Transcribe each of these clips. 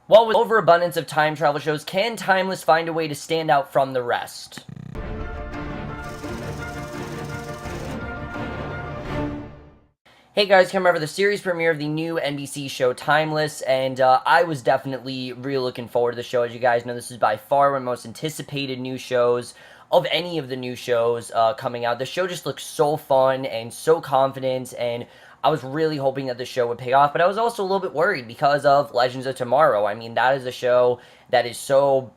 Well, with overabundance of time travel shows, can Timeless find a way to stand out from the rest? Hey guys, come over the series premiere of the new NBC show Timeless, and I was definitely really looking forward to the show. As you guys know, this is by far one of the most anticipated new shows of any of the new shows coming out. The show just looks so fun and so confident, and I was really hoping that the show would pay off, but I was also a little bit worried because of Legends of Tomorrow. I mean, that is a show that is so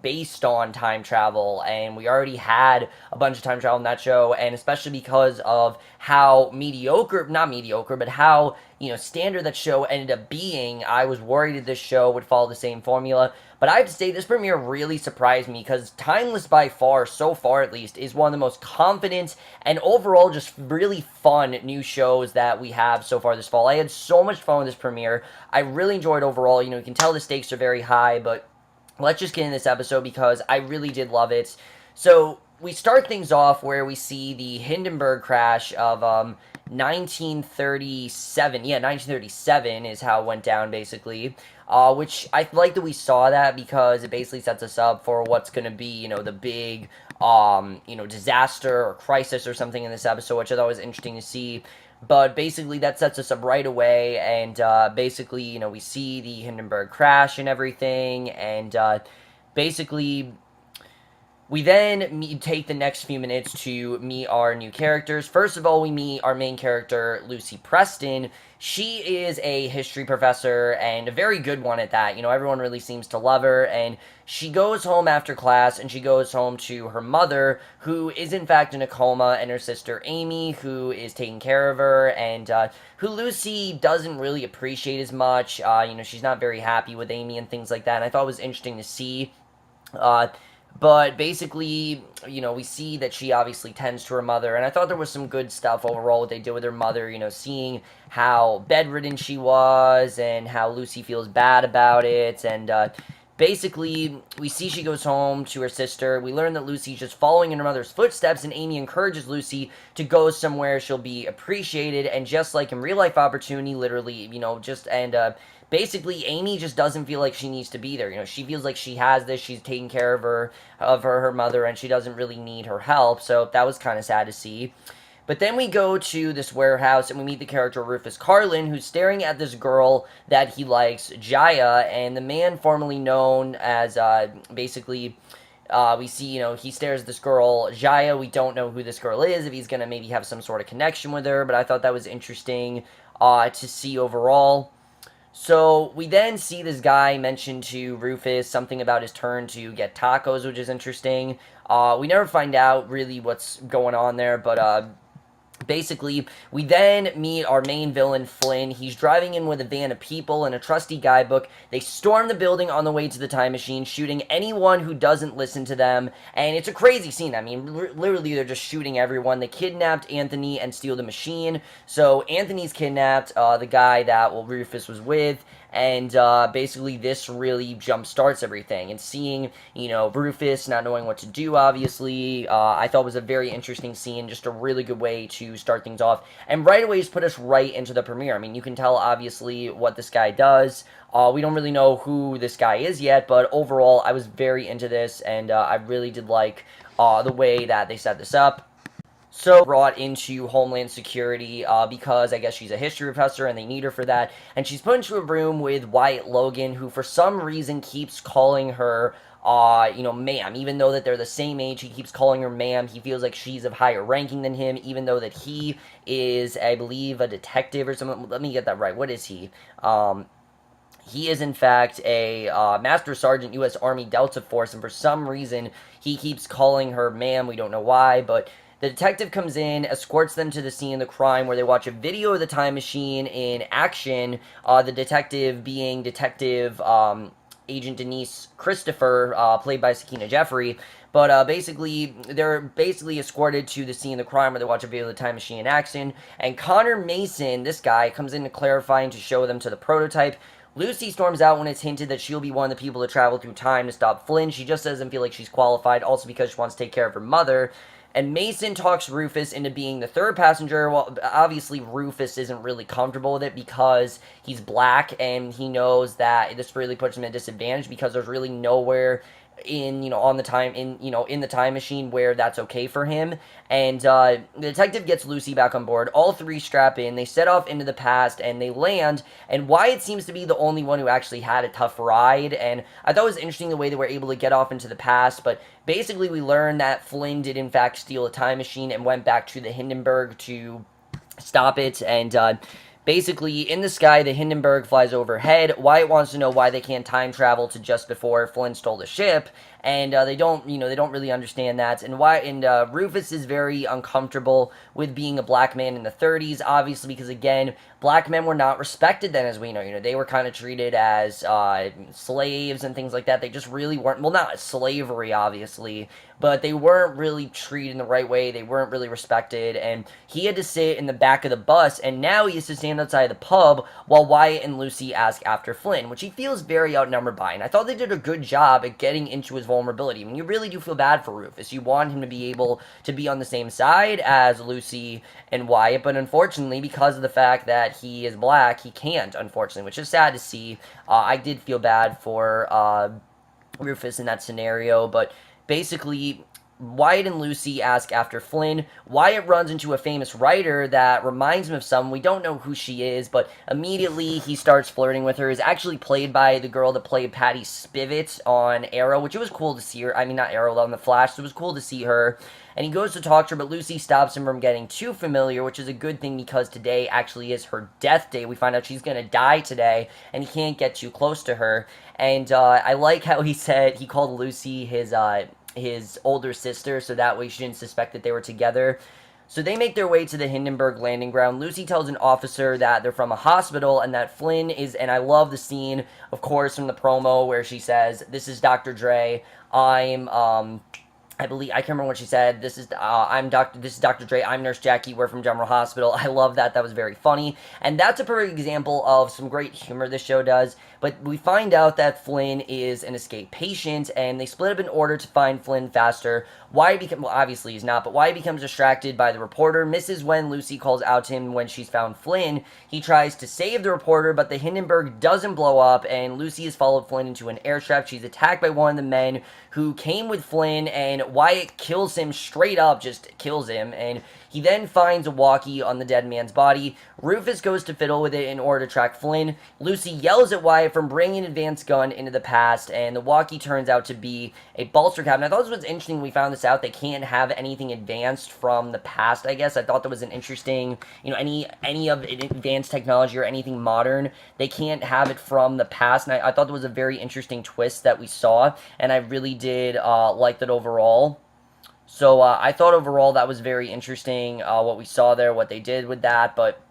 based on time travel, and we already had a bunch of time travel in that show, and especially because of how not mediocre, but how, standard that show ended up being, I was worried that this show would follow the same formula. But I have to say, this premiere really surprised me because Timeless, by far, so far at least, is one of the most confident and overall just really fun new shows that we have so far this fall. I had so much fun with this premiere. I really enjoyed overall. You can tell the stakes are very high, but let's just get in this episode because I really did love it. So we start things off where we see the Hindenburg crash of 1937. Yeah, 1937 is how it went down, basically. Which I like that we saw that because it basically sets us up for what's going to be, the big, disaster or crisis or something in this episode, which I thought was interesting to see. But basically, that sets us up right away, and basically, we see the Hindenburg crash and everything, and basically, we then take the next few minutes to meet our new characters. First of all, we meet our main character, Lucy Preston. She is a history professor, and a very good one at that. Everyone really seems to love her, and she goes home after class, and she goes home to her mother, who is in fact in a coma, and her sister Amy, who is taking care of her, and who Lucy doesn't really appreciate as much. She's not very happy with Amy and things like that, and I thought it was interesting to see. But basically, we see that she obviously tends to her mother, and I thought there was some good stuff overall what they did with her mother, seeing how bedridden she was, and how Lucy feels bad about it, and basically, we see she goes home to her sister. We learn that Lucy's just following in her mother's footsteps, and Amy encourages Lucy to go somewhere she'll be appreciated, and just like in real life opportunity, literally, basically, Amy just doesn't feel like she needs to be there. She feels like she has this. She's taking care of her mother, and she doesn't really need her help. So that was kind of sad to see. But then we go to this warehouse, and we meet the character Rufus Carlin, who's staring at this girl that he likes, Jaya, and the man formerly known as, we see, he stares at this girl, Jaya. We don't know who this girl is, if he's going to maybe have some sort of connection with her, but I thought that was interesting to see overall. So we then see this guy mention to Rufus something about his turn to get tacos, which is interesting. We never find out really what's going on there, but basically, we then meet our main villain, Flynn. He's driving in with a van of people and a trusty guidebook. They storm the building on the way to the time machine, shooting anyone who doesn't listen to them. And it's a crazy scene. I mean, literally, they're just shooting everyone. They kidnapped Anthony and steal the machine. So Anthony's kidnapped the guy that Rufus was with. And basically, this really jump starts everything. And seeing, Rufus not knowing what to do, obviously, I thought was a very interesting scene. Just a really good way to start things off. And right away, just put us right into the premiere. I mean, you can tell, obviously, what this guy does. We don't really know who this guy is yet, but overall, I was very into this. And I really did like the way that they set this up. So brought into Homeland Security because I guess she's a history professor and they need her for that. And she's put into a room with Wyatt Logan, who for some reason keeps calling her, ma'am. Even though that they're the same age, he keeps calling her ma'am. He feels like she's of higher ranking than him, even though that he is, I believe, a detective or something. Let me get that right. What is he? He is, in fact, a Master Sergeant, U.S. Army Delta Force, and for some reason, he keeps calling her ma'am. We don't know why, but the detective comes in, escorts them to the scene of the crime, where they watch a video of the time machine in action, the detective being Detective Agent Denise Christopher, played by Sakina Jeffrey. But they're escorted to the scene of the crime where they watch a video of the time machine in action. And Connor Mason, this guy, comes in to clarify and to show them to the prototype. Lucy storms out when it's hinted that she'll be one of the people to travel through time to stop Flynn. She just doesn't feel like she's qualified, also because she wants to take care of her mother. and Mason talks Rufus into being the third passenger. Well, obviously Rufus isn't really comfortable with it because he's black, and he knows that this really puts him at a disadvantage because there's really nowhere in on the time in the time machine where that's okay for him. And the detective gets Lucy back on board. All three strap in, they set off into the past, and they land, and Wyatt seems to be the only one who actually had a tough ride. And I thought it was interesting the way they were able to get off into the past. But basically we learned that Flynn did in fact steal a time machine and went back to the Hindenburg to stop it. And basically, in the sky, the Hindenburg flies overhead. Wyatt wants to know why they can't time travel to just before Flynn stole the ship, and they don't really understand that. And Rufus is very uncomfortable with being a black man in the 30s, obviously, because again, black men were not respected then, as we know. They were kind of treated as slaves and things like that. They just really weren't. Well, not slavery, obviously, but they weren't really treated in the right way. They weren't really respected, and he had to sit in the back of the bus, and now he has to stand outside the pub while Wyatt and Lucy ask after Flynn, which he feels very outnumbered by. And I thought they did a good job at getting into his vulnerability. I mean, you really do feel bad for Rufus. You want him to be able to be on the same side as Lucy and Wyatt, but unfortunately, because of the fact that he is black, he can't, unfortunately, which is sad to see. I did feel bad for Rufus in that scenario, but basically, Wyatt and Lucy ask after Flynn. Wyatt runs into a famous writer that reminds him of someone. We don't know who she is, but immediately he starts flirting with her. Is actually played by the girl that played Patty Spivot on Arrow, which it was cool to see her. I mean, not Arrow, on The Flash. So it was cool to see her. And he goes to talk to her, but Lucy stops him from getting too familiar, which is a good thing because today actually is her death day. We find out she's going to die today, and he can't get too close to her. And I like how he called Lucy his older sister, so that way she didn't suspect that they were together. So they make their way to the Hindenburg landing ground. Lucy tells an officer that they're from a hospital and that Flynn is, and I love the scene, of course, from the promo where she says, "This is Dr. Dre. I can't remember what she said. This is Dr. Dre. I'm Nurse Jackie. We're from General Hospital." I love that. That was very funny. And that's a perfect example of some great humor this show does. But we find out that Flynn is an escaped patient, and they split up in order to find Flynn faster. Obviously he's not, but Wyatt becomes distracted by the reporter, misses when Lucy calls out to him when she's found Flynn. He tries to save the reporter, but the Hindenburg doesn't blow up, and Lucy has followed Flynn into an airstrap. She's attacked by one of the men who came with Flynn, and Wyatt kills him straight up, just kills him, and he then finds a walkie on the dead man's body. Rufus goes to fiddle with it in order to track Flynn. Lucy yells at Wyatt from bringing an advanced gun into the past, and the walkie turns out to be a bolster cap. And I thought this was interesting. We found this out. They can't have anything advanced from the past, I guess. I thought that was an interesting, any of advanced technology or anything modern, they can't have it from the past. And I thought that was a very interesting twist that we saw, and I really did like that overall. So I thought overall that was very interesting, what we saw there, what they did with that. But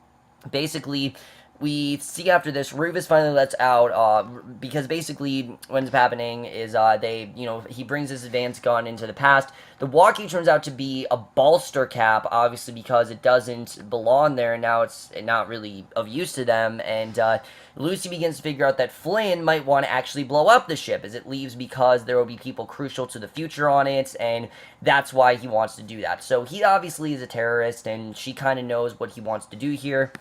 basically, we see after this, Rufus finally lets out, because basically what ends up happening is he brings his advanced gun into the past. The walkie turns out to be a bolster cap, obviously because it doesn't belong there, and now it's not really of use to them. And Lucy begins to figure out that Flynn might want to actually blow up the ship as it leaves because there will be people crucial to the future on it, and that's why he wants to do that. So he obviously is a terrorist, and she kind of knows what he wants to do here.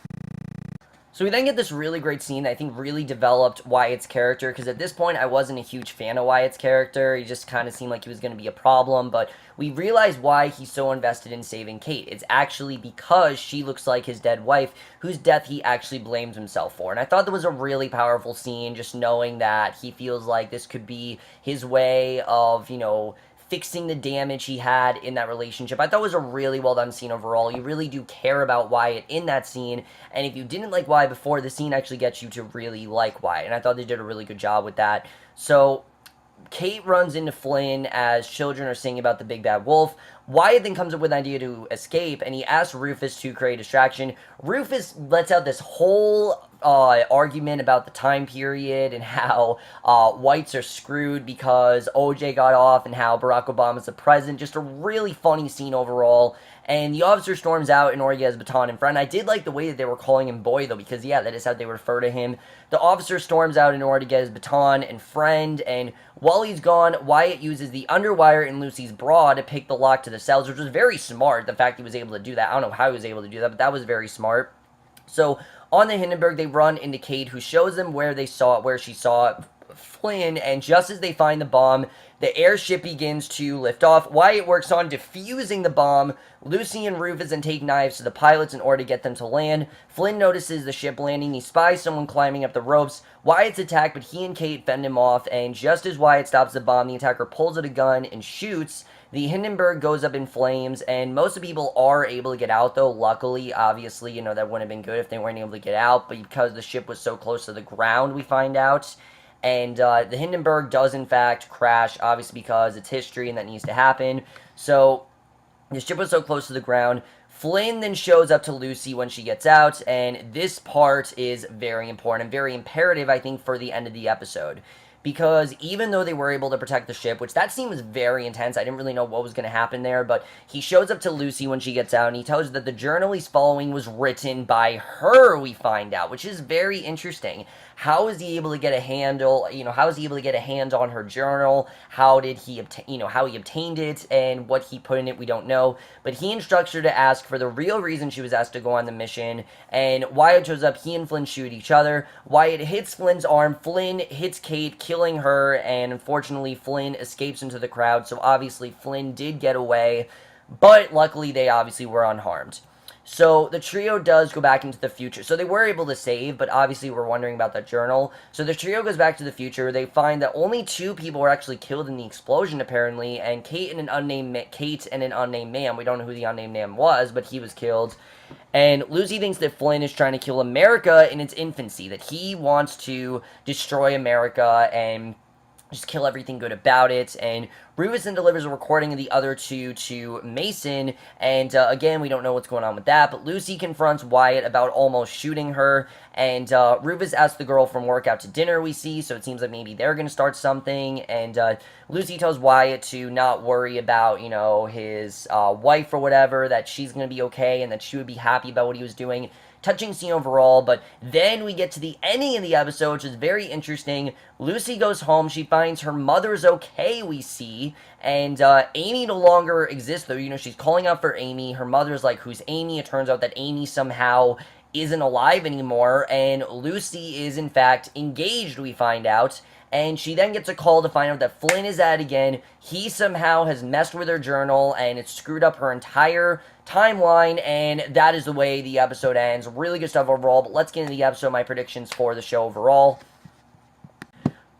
So we then get this really great scene that I think really developed Wyatt's character, because at this point I wasn't a huge fan of Wyatt's character. He just kind of seemed like he was going to be a problem, but we realize why he's so invested in saving Kate. It's actually because she looks like his dead wife, whose death he actually blames himself for. And I thought that was a really powerful scene, just knowing that he feels like this could be his way of, fixing the damage he had in that relationship. I thought it was a really well done scene overall. You really do care about Wyatt in that scene, and if you didn't like Wyatt before, the scene actually gets you to really like Wyatt, and I thought they did a really good job with that. So Kate runs into Flynn as children are singing about the big bad wolf. Wyatt then comes up with an idea to escape, and he asks Rufus to create a distraction. Rufus lets out this whole argument about the time period and how whites are screwed because OJ got off and how Barack Obama's the president. Just a really funny scene overall. And the officer storms out in order to get his baton in front. I did like the way that they were calling him boy, though, because, yeah, that is how they refer to him. The officer storms out in order to get his baton and friend, and while he's gone, Wyatt uses the underwire in Lucy's bra to pick the lock to the cells, which was very smart, the fact he was able to do that. I don't know how he was able to do that, but that was very smart. So, on the Hindenburg, they run into Kate, who shows them where she saw Flynn, and just as they find the bomb, the airship begins to lift off. Wyatt works on defusing the bomb. Lucy and Rufus then take knives to the pilots in order to get them to land. Flynn notices the ship landing. He spies someone climbing up the ropes. Wyatt's attacked, but he and Kate fend him off, and just as Wyatt stops the bomb, the attacker pulls out a gun and shoots. The Hindenburg goes up in flames, and most of the people are able to get out, though. Luckily, obviously, that wouldn't have been good if they weren't able to get out, but because the ship was so close to the ground, we find out. And the Hindenburg does, in fact, crash, obviously because it's history and that needs to happen. So, the ship was so close to the ground. Flynn then shows up to Lucy when she gets out, and this part is very important and very imperative, I think, for the end of the episode. Because even though they were able to protect the ship, which that scene was very intense, I didn't really know what was going to happen there, but he shows up to Lucy when she gets out, and he tells her that the journal he's following was written by her, we find out, which is very interesting. How is he able to get a handle, how is he able to get a hand on her journal? How did he obtain, how he obtained it, and what he put in it, we don't know. But he instructs her to ask for the real reason she was asked to go on the mission, and Wyatt shows up, he and Flynn shoot each other. Wyatt hits Flynn's arm, Flynn hits Kate, killing her, and unfortunately Flynn escapes into the crowd, so obviously Flynn did get away, but luckily they obviously were unharmed. So the trio does go back into the future. So they were able to save, but obviously we're wondering about that journal. So the trio goes back to the future. They find that only 2 people were actually killed in the explosion, apparently, and Kate and an unnamed man. We don't know who the unnamed man was, but he was killed. And Lucy thinks that Flynn is trying to kill America in its infancy, that he wants to destroy America and just kill everything good about it. And Rufus then delivers a recording of the other 2 to Mason, and again, we don't know what's going on with that, but Lucy confronts Wyatt about almost shooting her, and Rufus asks the girl from work out to dinner, we see, so it seems like maybe they're going to start something, and Lucy tells Wyatt to not worry about, his wife or whatever, that she's going to be okay, and that she would be happy about what he was doing. Touching scene overall, but then we get to the ending of the episode, which is very interesting. Lucy goes home, she finds her mother's okay, we see, and Amy no longer exists, though, she's calling out for Amy. Her mother's like, who's Amy? It turns out that Amy somehow isn't alive anymore, and Lucy is, in fact, engaged, we find out. And she then gets a call to find out that Flynn is at it again. He somehow has messed with her journal, and it's screwed up her entire timeline, and that is the way the episode ends. Really good stuff overall, but let's get into the episode, my predictions for the show overall.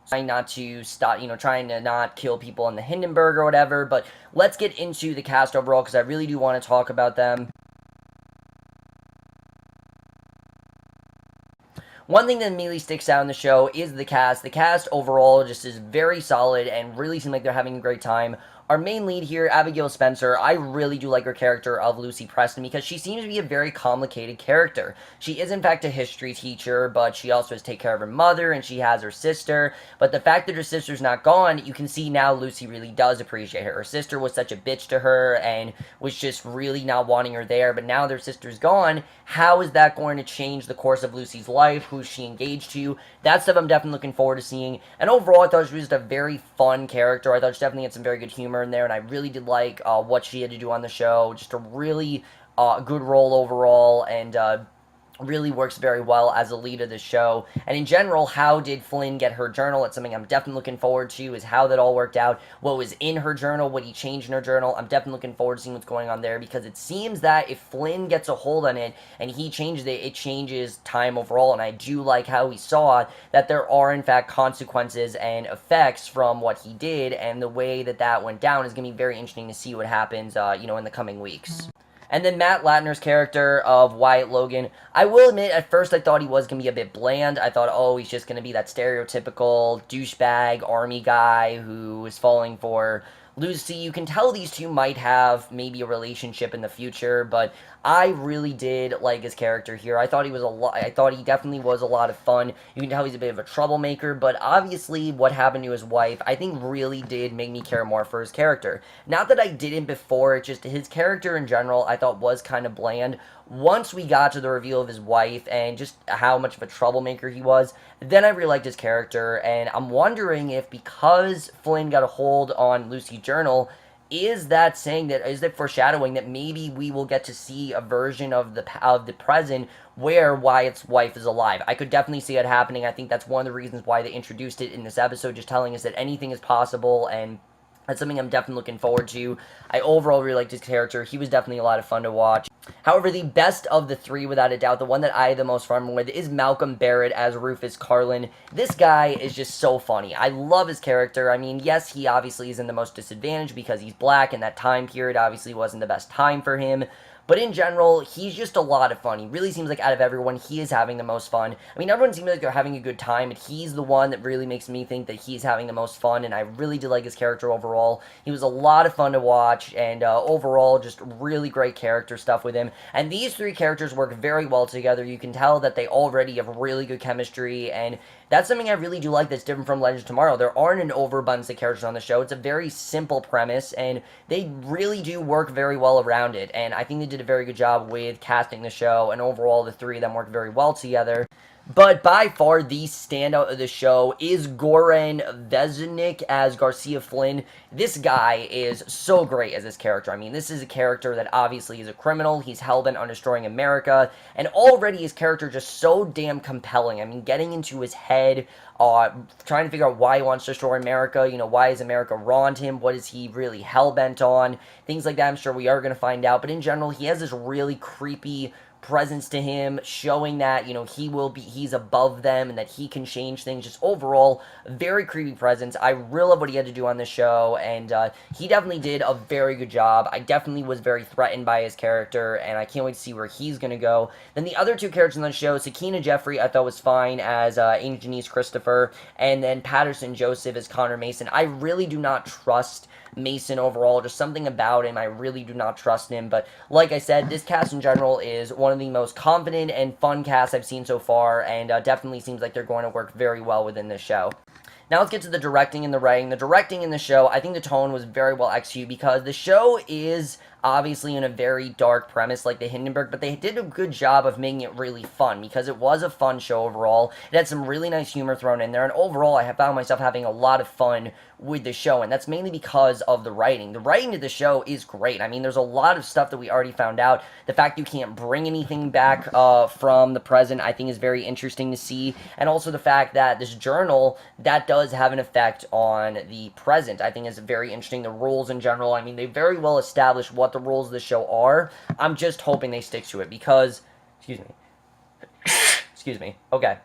Trying not to stop, trying to not kill people in the Hindenburg or whatever, but let's get into the cast overall, because I really do want to talk about them. One thing that immediately sticks out in the show is the cast. The cast overall just is very solid and really seem like they're having a great time. Our main lead here, Abigail Spencer, I really do like her character of Lucy Preston because she seems to be a very complicated character. She is in fact a history teacher, but she also has to take care of her mother and she has her sister. But the fact that her sister's not gone, you can see now Lucy really does appreciate her. Her sister was such a bitch to her and was just really not wanting her there, but now their sister's gone. How is that going to change the course of Lucy's life? Who's she engaged to? That stuff I'm definitely looking forward to seeing. And overall, I thought she was just a very fun character. I thought she definitely had some very good humor in there, and I really did like what she had to do on the show. Just a really good role overall, and really works very well as a lead of the show. And in general, how did Flynn get her journal? It's something I'm definitely looking forward to, is how that all worked out. What was in her journal? What he changed in her journal? I'm definitely looking forward to seeing what's going on there, because it seems that if Flynn gets a hold on it and he changes it, it changes time overall. And I do like how we saw that there are in fact consequences and effects from what he did, and the way that that went down is going to be very interesting to see what happens, in the coming weeks. And then Matt Latner's character of Wyatt Logan, I will admit, at first I thought he was going to be a bit bland. I thought, oh, he's just going to be that stereotypical douchebag army guy who is falling for Lucy. You can tell these two might have maybe a relationship in the future, but I really did like his character here. I thought he was a lot. I thought he definitely was a lot of fun. You can tell he's a bit of a troublemaker, but obviously what happened to his wife, I think really did make me care more for his character. Not that I didn't before, it's just his character in general I thought was kind of bland. Once we got to the reveal of his wife and just how much of a troublemaker he was, then I really liked his character, and I'm wondering if because Flynn got a hold on Lucy's journal, is that foreshadowing that maybe we will get to see a version of the present where Wyatt's wife is alive? I could definitely see it happening. I think that's one of the reasons why they introduced it in this episode, just telling us that anything is possible, and that's something I'm definitely looking forward to. I overall really liked his character. He was definitely a lot of fun to watch. However, the best of the three, without a doubt, the one that I had the most fun with, is Malcolm Barrett as Rufus Carlin. This guy is just so funny. I love his character. I mean, yes, he obviously is in the most disadvantage because he's black, and that time period obviously wasn't the best time for him. But in general, he's just a lot of fun. He really seems like out of everyone, he is having the most fun. I mean, everyone seems like they're having a good time, but he's the one that really makes me think that he's having the most fun, and I really did like his character overall. He was a lot of fun to watch, and overall, just really great character stuff with him. And these three characters work very well together. You can tell that they already have really good chemistry, and that's something I really do like that's different from Legends of Tomorrow. There aren't an overabundance of characters on the show. It's a very simple premise, and they really do work very well around it, and I think they did a very good job with casting the show, and overall the three of them work very well together. But by far the standout of the show is Goran Visnjic as Garcia Flynn. This guy is so great as this character. I mean, this is a character that obviously is a criminal. He's hellbent on destroying America, and already his character just so damn compelling. I mean, getting into his head, trying to figure out why he wants to destroy America, why is America wronged him, what is he really hell-bent on, things like that. I'm sure we are going to find out, but in general, he has this really creepy presence to him, showing that, he's above them and that he can change things. Just overall, very creepy presence. I really love what he had to do on the show, and he definitely did a very good job. I definitely was very threatened by his character, and I can't wait to see where he's going to go. Then the other two characters on the show, Sakina Jeffrey, I thought was fine as Amy Janice Christopher, and then Patterson Joseph as Connor Mason. I really do not trust Mason overall, just something about him, I really do not trust him, but like I said, this cast in general is one of the most confident and fun casts I've seen so far, and definitely seems like they're going to work very well within this show. Now let's get to the directing and the writing. The directing in the show, I think the tone was very well executed because the show is obviously in a very dark premise like the Hindenburg, but they did a good job of making it really fun because it was a fun show overall. It had some really nice humor thrown in there, and overall I have found myself having a lot of fun with the show, and that's mainly because of the writing. The writing of the show is great. I mean, there's a lot of stuff that we already found out. The fact you can't bring anything back from the present, I think is very interesting to see, and also the fact that this journal, that does have an effect on the present, I think is very interesting. The rules in general, I mean, they very well establish what the rules of the show are. I'm just hoping they stick to it because, excuse me, okay.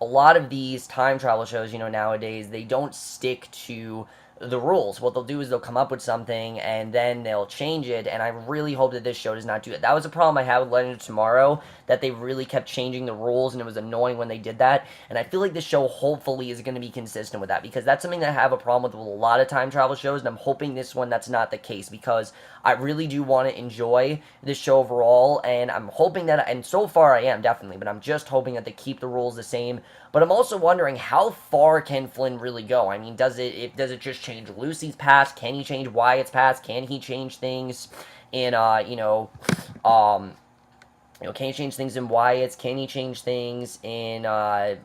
A lot of these time travel shows, nowadays, they don't stick to the rules. What they'll do is they'll come up with something and then they'll change it, and I really hope that this show does not do it. That was a problem I had with Legend of Tomorrow, that they really kept changing the rules, and it was annoying when they did that, and I feel like this show hopefully is going to be consistent with that, because that's something that I have a problem with a lot of time travel shows, and I'm hoping this one that's not the case, because I really do want to enjoy this show overall, and I'm hoping that, and so far I am, definitely, but I'm just hoping that they keep the rules the same. But I'm also wondering, how far can Flynn really go? I mean, does it just change Lucy's past? Can he change Wyatt's past? Can he change things in, can he change things in Wyatt's? Can he change things in, I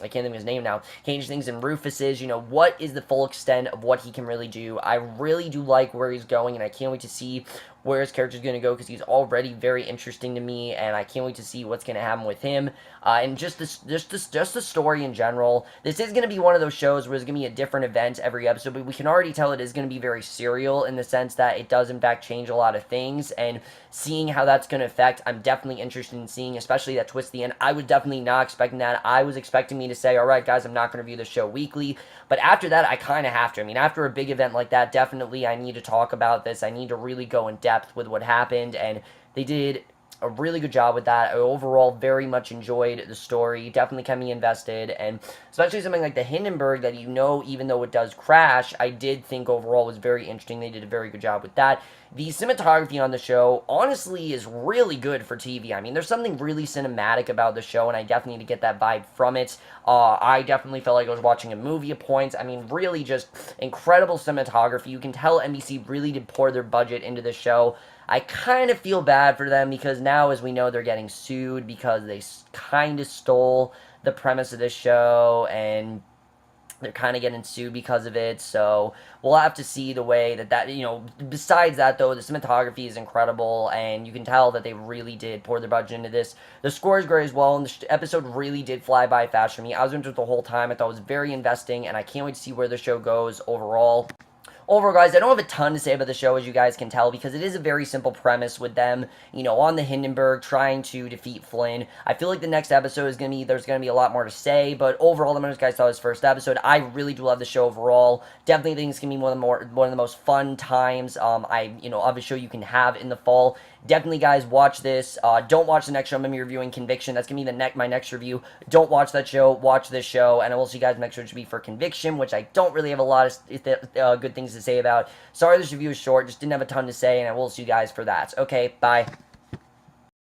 can't think of his name now. Can he change things in Rufus's? What is the full extent of what he can really do? I really do like where he's going, and I can't wait to see where his character's going to go, because he's already very interesting to me, and I can't wait to see what's going to happen with him, and just the story in general. This is going to be one of those shows where there's going to be a different event every episode, but we can already tell it is going to be very serial, in the sense that it does in fact change a lot of things, and seeing how that's going to affect, I'm definitely interested in seeing, especially that twist at the end. I was definitely not expecting that. I was expecting me to say, alright guys, I'm not going to review the show weekly, but after that, I kind of have to. I mean, after a big event like that, definitely I need to talk about this. I need to really go in depth with what happened, and they did a really good job with that. I overall very much enjoyed the story. Definitely kept me invested, and especially something like the Hindenburg that, even though it does crash, I did think overall was very interesting. They did a very good job with that. The cinematography on the show, honestly, is really good for TV. I mean, there's something really cinematic about the show, and I definitely need to get that vibe from it. I definitely felt like I was watching a movie at points. I mean, really just incredible cinematography. You can tell NBC really did pour their budget into the show. I kind of feel bad for them because now, as we know, they're getting sued because they kind of stole the premise of this show, and they're kind of getting sued because of it. So we'll have to see the way besides that, though, the cinematography is incredible, and you can tell that they really did pour their budget into this. The score is great as well, and the episode really did fly by fast for me. I was into it the whole time. I thought it was very investing, and I can't wait to see where the show goes overall. Overall, guys, I don't have a ton to say about the show, as you guys can tell, because it is a very simple premise with them, on the Hindenburg trying to defeat Flynn. I feel like the next episode is there's going to be a lot more to say, but overall, the most guys saw this first episode. I really do love the show overall. Definitely think it's going to be one of the most fun times, of a show you can have in the fall. Definitely, guys, watch this. Don't watch the next show I'm going to be reviewing, Conviction. That's going to be my next review. Don't watch that show. Watch this show, and I will see you guys next show, which will be for Conviction, which I don't really have a lot of good things to say about. Sorry this review is short. Just didn't have a ton to say, and I will see you guys for that. Okay, bye.